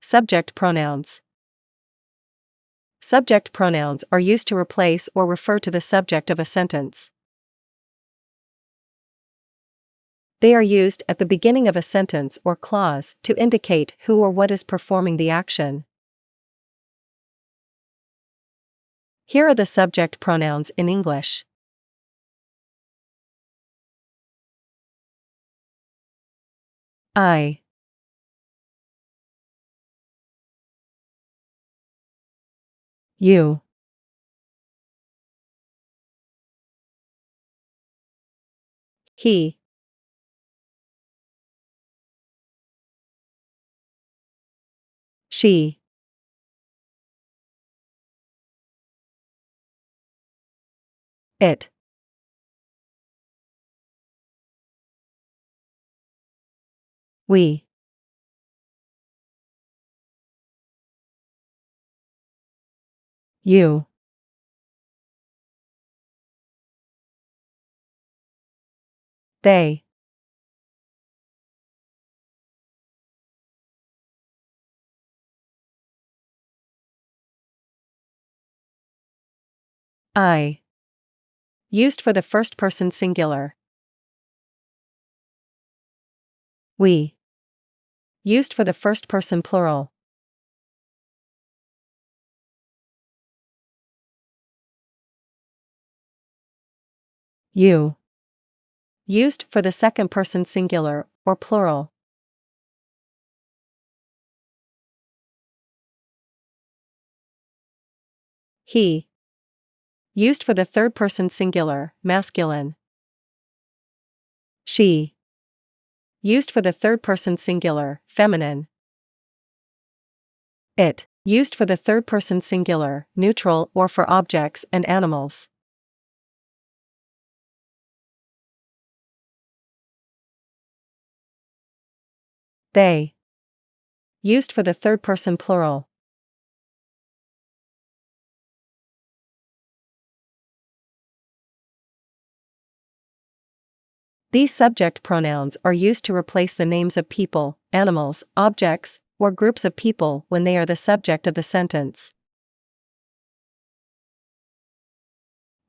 Subject pronouns. Subject pronouns are used to replace or refer to the subject of a sentence. They are used at the beginning of a sentence or clause to indicate who or what is performing the action. Here are the subject pronouns in English. I, you, he, she, it, we, you, they, I. Used for the first person singular. We. Used for the first person plural. You. Used for the second person singular or plural. He. Used for the third person singular, masculine. She. Used for the third person singular, feminine. It. Used for the third person singular, neutral or for objects and animals. They. Used for the third person plural. These subject pronouns are used to replace the names of people, animals, objects, or groups of people when they are the subject of the sentence.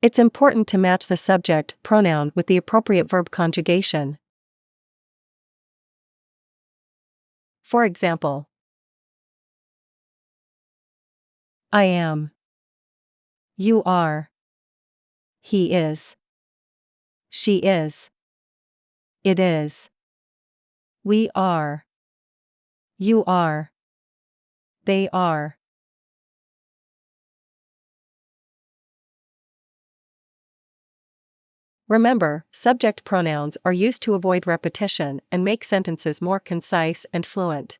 It's important to match the subject pronoun with the appropriate verb conjugation. For example, I am. You are. He is. She is. It is. We are. You are. They are. Remember, subject pronouns are used to avoid repetition and make sentences more concise and fluent.